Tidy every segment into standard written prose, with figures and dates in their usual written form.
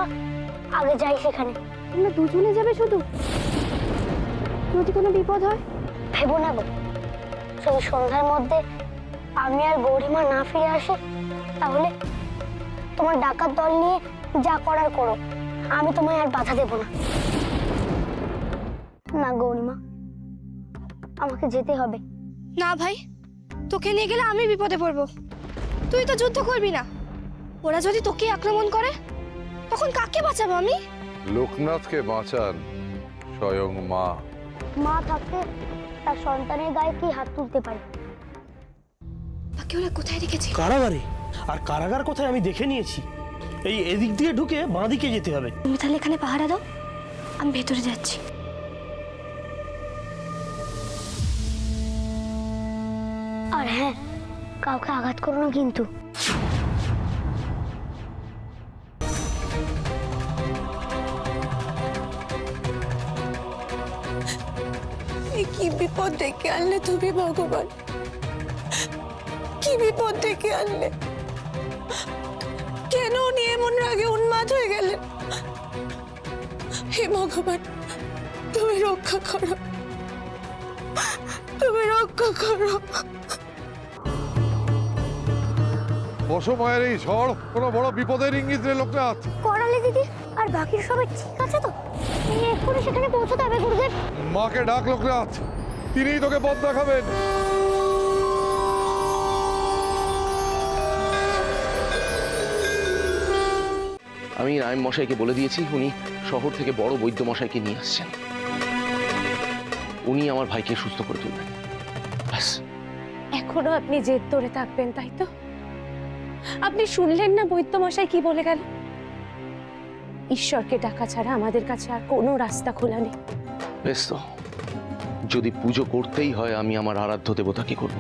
আমরা আগে যাই সেখানে। তোমরা দুজনে যাবে শুধু? যদি কোনো বিপদ হয়? ভেবো না গো, যদি সন্ধ্যার মধ্যে আমি আর গৌরীমা না ফিরে আসি, তাহলে তোমার ডাকাত দল নিয়ে যা করার করো, আমি তোমায় আর বাধা দেব না। না গৌরীমা, আমাকে যেতে হবে। না ভাই, তোকে নিয়ে গেলে আমি বিপদে পড়বো। তুই তো যুদ্ধ করবি না, ওরা যদি তোকে আক্রমণ করে তখন কাকে বাঁচাবো আমি? লোকনাথকে বাঁচান স্বয়ং মা। মা থাকতে তার সন্তানের গায়ে কি হাত তুলতে পারে? বাকি ওরা কোথায় রেখেছে? কারাগারে। আর কারাগার কোথায় আমি দেখে নিয়েছি। এই এদিক দিয়ে ঢুকে বাঁ দিকে যেতে হবে। তুমি তাহলে এখানে পাহারা দাও, আমি ভেতরে যাচ্ছি। আর হ্যাঁ, কাউকে আঘাত করো না কিন্তু। কি বিপদ ডেকে আনলে তুমি ভগবান, কি বিপদ ডেকে আনলে? কেন উনি এমন রাগে উন্মাদ হয়ে গেলেন? হে ভগবান, তুমি রক্ষা করো, তুমি রক্ষা করো। অসময়ের এই ঝড় কোনো বড় বিপদের ইঙ্গিত রে লোকনাথ। করালে দিদি আর বাকি সবাই ঠিক আছে তো? এক্ষুনি সেখানে পৌঁছতে হবে গুরুদেব। মাকে ডাক লোকনাথ, তিনিই তোকে পথ দেখাবেন। আমি রায়ম মশাইকে বলে দিয়েছি, উনি শহর থেকে বড় বৈদ্য মশাইকে নিয়ে আসছেন। উনি আমার ভাইকে সুস্থ করে তুলবেন। ব্যাস। এখনো আপনি জেদ ধরে থাকবেন, তাই তো? আপনি শুনলেন না বৈদ্য মশাই কি বলে গেল? ঈশ্বরকে ডাকা ছাড়া আমাদের কাছে আর কোনো রাস্তা খোলা নেই। বেশ তো, যদি পুজো করতেই হয় আমি আমার আরাধ্য দেবতাকে করব।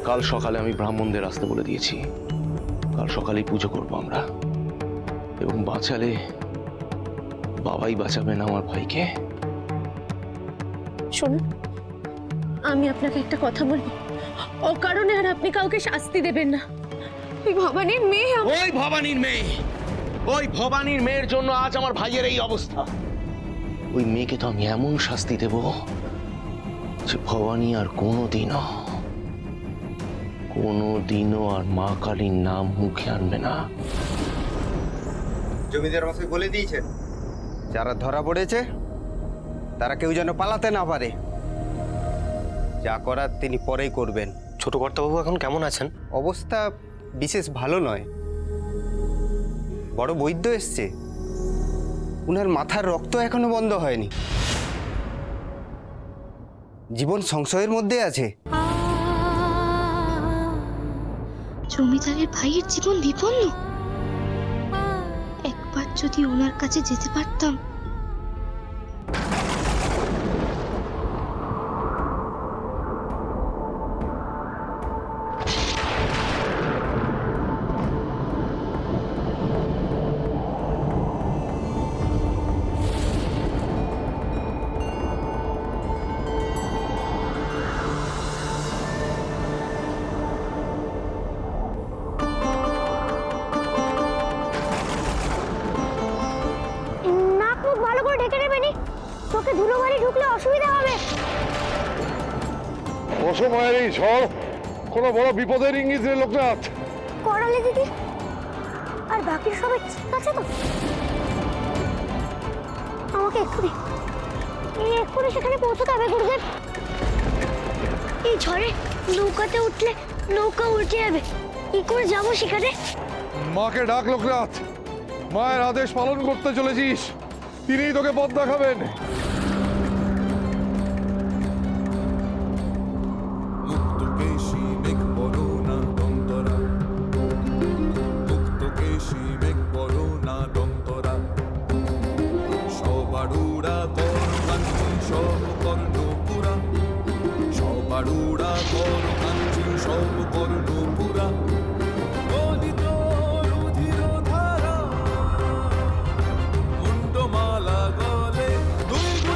কাল সকালে আমি ব্রাহ্মণদের আসতে বলে দিয়েছি। কাল সকালেই পুজো করব আমরা, এবং বাঁচালে বাবাই বাঁচাবেন আমার ভাইকে। শুনুন, আমি আপনাকে একটা কথা বলবো, অকারণে আর আপনি কাউকে শাস্তি দেবেন না। ওই ভবানীর মেয়ে, ওই ভবানীর মেয়ে, ওই ভবানীর মেয়ের জন্য আজ আমার ভাইয়ের এই অবস্থা। ওই মেয়েকে তো আমি এমন শাস্তি দেব যে ভবানী আর কোনোদিনও আর মা কালীর নাম মুখে আনবে না। জমিদার মশাই বলে দিয়েছেন, যারা ধরা পড়েছে তারা কেউ যেন পালাতে না পারে। যা করার তিনি পরেই করবেন। ছোট কর্তাবাবু এখন কেমন আছেন? অবস্থা বিশেষ ভালো নয়। বড় বৈদ্য এসছে, উনার মাথার রক্ত এখনো বন্ধ হয়নি। জীবন সংশয়ের মধ্যে আছে। জমিদারের ভাইয়ের জীবন বিপন্ন। একবার যদি ওনার কাছে যেতে পারতাম। নাক মুখ ভালো করে ঢেকে নেবেনি, তোকে ধুলোবালি ঢুকলে অসুবিধা হবে। অসময়ের এই ঝড় কোনো বড় বিপদের ইঙ্গিত রে লোকনাথ। করালে দিদি আর বাকি সবাই ঠিক আছে তো? আমাকে এক্ষুনি সেখানে পৌঁছতে হবে গুরুদেব। এই ঝড়ে নৌকাতে উঠলে নৌকা উল্টে যাবে, কি করে যাবো সেখানে? মাকে ডাক লোকনাথ, মায়ের আদেশ পালন করতে চলেছিস, তিনিই তোকে পথ দেখাবেন। মুক্তকেশী মেঘ বরুণা দন্তরা, মুক্তকেশী মেঘ বরুণা দন্তরা, সবাড়ুড়া তর কাঞ্চি সব কর্ণপুরা, সবাড়ুড়া তর কাঞ্চি সব কর্ণপুরা, গলিত রুধির ধারা, মুন্ডমালা গলে দুর্গ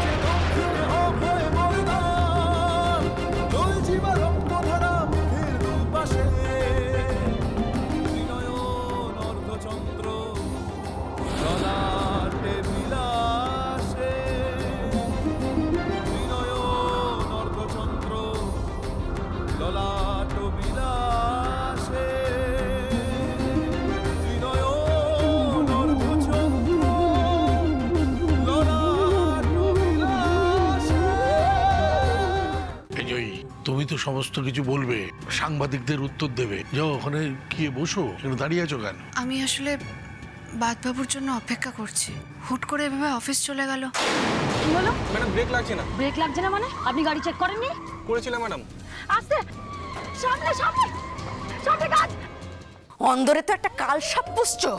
সমস্ত কিছু বলবে, সাংবাদিকদের উত্তর দেবে। যাও ওখানে গিয়ে বসো, এখানে দাঁড়িয়ে আছো কেন? আমি আসলে বাদবাবুর জন্য অপেক্ষা করছি। হুট করে এভাবে অফিস চলে গেল। কি হলো? ম্যাডাম ব্রেক লাগছে না। ব্রেক লাগছে না মানে? আপনি গাড়ি চেক করেননি? করেছিলাম ম্যাডাম। আস্তে, সামনে সামনে সামনে কাজ। অন্দরে তো একটা কালসাপ পুষছো,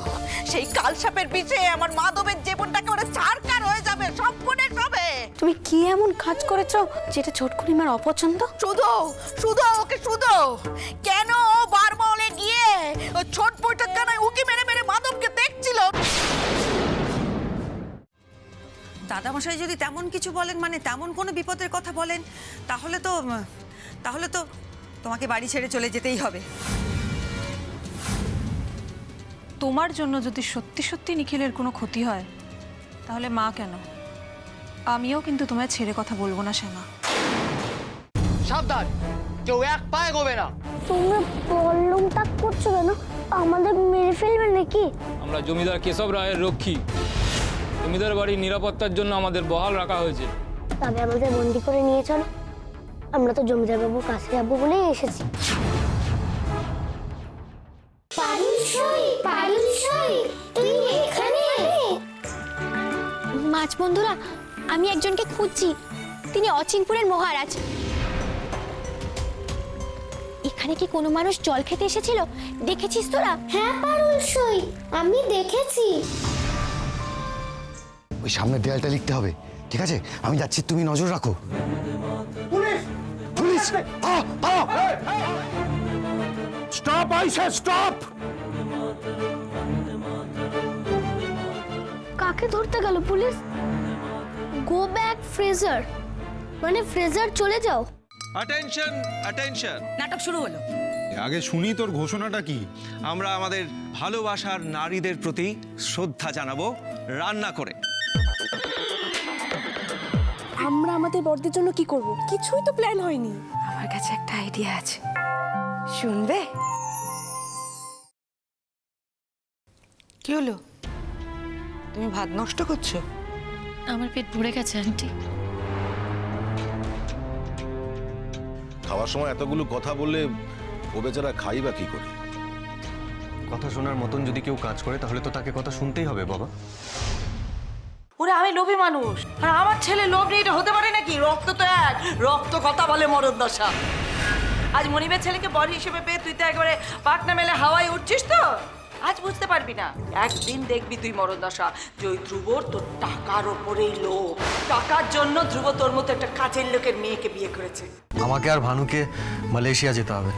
সেই কালসাপের বিষে আমার মাধবের জীবনটাকে ওরা ছাড়কার হয়ে যাবে, সম্পূর্ণ হবে। তুমি কি এমন কাজ করেছো যেটা ছোটকুনিমার অপছন্দ? শুধু শুধু ওকে শুধু কেন ও বারমহলে গিয়ে ও ছোট বইটার কানায় উকি মেরে মেরে মাধবকে দেখছিল। দাদামশাই যদি তেমন কিছু বলেন, মানে তেমন কোনো বিপদের কথা বলেন, তাহলে তো তোমাকে বাড়ি ছেড়ে চলে যেতেই হবে। তোমার জন্য যদি সত্যি সত্যি নিখিলের কোনো ক্ষতি হয়, তাহলে মা কেন, আমিও কিন্তু তোমায় ছেড়ে কথা বলবো না শ্যামা। সাবধান, কেউ এক পায়ে গোবে না। তোমরা বললুম তাক করছো কেন? আমাদের মেরে ফেলবে নাকি? আমরা জমিদার কেশব রায়ের রক্ষী। জমিদার বাড়ির নিরাপত্তার জন্য আমাদের বহাল রাখা হয়েছে। তবে আমাদের বন্দি করে নিয়ে চলো, আমরা তো জমিদার বাবুর কাছে যাবো বলেই এসেছি। মাছ বন্ধুরা, আমি একজনকে খুঁজছি। তিনি অচিনপুরের মহারাজ। এখানে কি কোনো মানুষ জল খেতে এসেছিল? দেখেছিস তোরা? হ্যাঁ পারুলসই, আমি দেখেছি। ওই সামনের দেয়ালটা লিখতে হবে, ঠিক আছে? আমি যাচ্ছি, তুমি নজর রাখো। Police! Stop, I say stop! কাকে ধরতে গেল পুলিশ? গো ব্যাক ফ্রেজার, মানে ফ্রেজার চলে যাও। Attention, attention. নাটক শুরু হলো। আগে শুনি তোর ঘোষণাটা কি। আমরা আমাদের ভালোবাসার নারীদের প্রতি শ্রদ্ধা জানাবো রান্না করে। আমরা আমাদের বড়দের জন্য কি করব? কিছুই তো প্ল্যান হয়নি। আমার কাছে একটা আইডিয়া আছে, শুনবে? কি হলো, তুমি ভাত নষ্ট করছো? আমার পেট ভরে গেছে আন্টি। খাওয়ার সময় এতগুলো কথা বললে ও বেচারা খাই বা কি করে? কথা শোনার মতন যদি কেউ কাজ করে, তাহলে তো তাকে কথা শুনতেই হবে বাবা। ওরে আমি লোভী মানুষ, আর আমার ছেলে লোভ নিয়ে এটা হতে পারে নাকি? রক্ত তো এক, রক্ত কথা বলে মরণ দশা। আজ মনিবের ছেলেকে বর হিসেবে পেয়ে তুই তো একেবারে পাকনা মেলে হাওয়ায় উঠছিস তো। আজ বুঝতে পারবি না, একদিন দেখবি তুই মরণ দশা। যে ওই ধ্রুবর তোর টাকার ওপরেই লোভ, টাকার জন্য ধ্রুব তোর মতো একটা কাজের লোকের মেয়েকে বিয়ে করেছে। আমাকে আর ভানুকে মালয়েশিয়া যেতে হবে।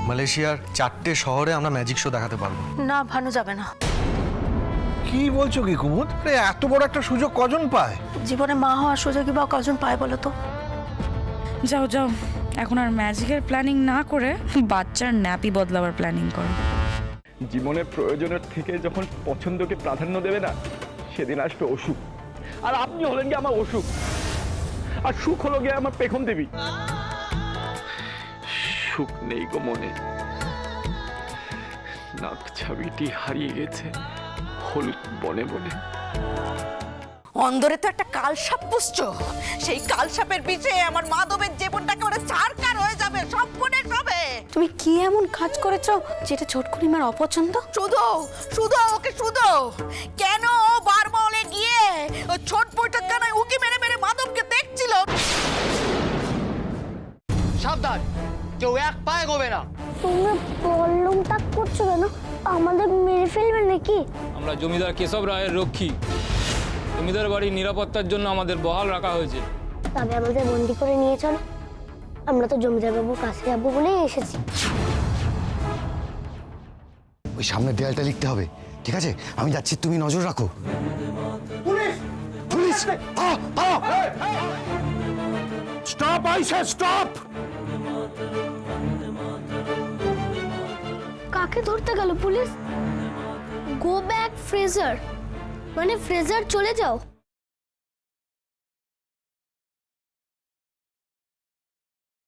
মালয়েশিয়ার 4টে শহরে আমরা ম্যাজিক শো দেখাতে পারবো। না, ভানু যাবে না। কি বলছো কি কুমুদ? এত বড় একটা সুযোগ কজন পায়? জীবনে মা হওয়ার সুযোগই বা কজন পায় বলো তো? যাও যাও, এখন আর ম্যাজিকের প্ল্যানিং না করে বাচ্চার ন্যাপি বদলাবার প্ল্যানিং করো। জীবনের প্রয়োজনের থেকে যখন পছন্দকে প্রাধান্য দেবে না, সেদিন আসবে অসুখ। আর আপনি হলেন কি আমার অসুখ, আর সুখ হলো গিয়ে আমার পেখম দেবী। সুখ নেই গো মনে, নাক ছাবিটি হারিয়ে গেছে হলুদ বনে বনে। অন্দরে তো একটা কালসাপ পুষছো, সেই কালসাপের বিষে আমার মাধবের জীবনটাকে ওরা ছাড়কার হয়ে যাবে, সম্পূর্ণ হবে। তুমি কি এমন কাজ করেছো যেটা ছোটকুনিমার অপছন্দ? শুধু শুধু ওকে শুধু কেন ও বারমহলে গিয়ে ও ছোট বইটার কানায় উকি মেরে মেরে মাধবকে দেখছিল। সাবধান, কেউ এক পায়ে গোবে না। তোমরা বললুম তাক করছো কেন? আমাদের মেরে ফেলবে নাকি? আমরা জমিদার কেশব রায়ের রক্ষী। জমিদার বাড়ির নিরাপত্তার জন্য আমাদের বহাল রাখা হয়েছে। তবে আমাদের বন্দি করে নিয়ে চলো, আমরা তো জমিদার বাবুর কাছে যাবো বলেই এসেছি। ওই সামনের দেয়ালটা লিখতে হবে, ঠিক আছে? আমি যাচ্ছি, তুমি নজর রাখো। Police! Stop, I say stop! কাকে ধরতে গেল পুলিশ? গো ব্যাক ফ্রেজার, মানে ফ্রেজার চলে যাও।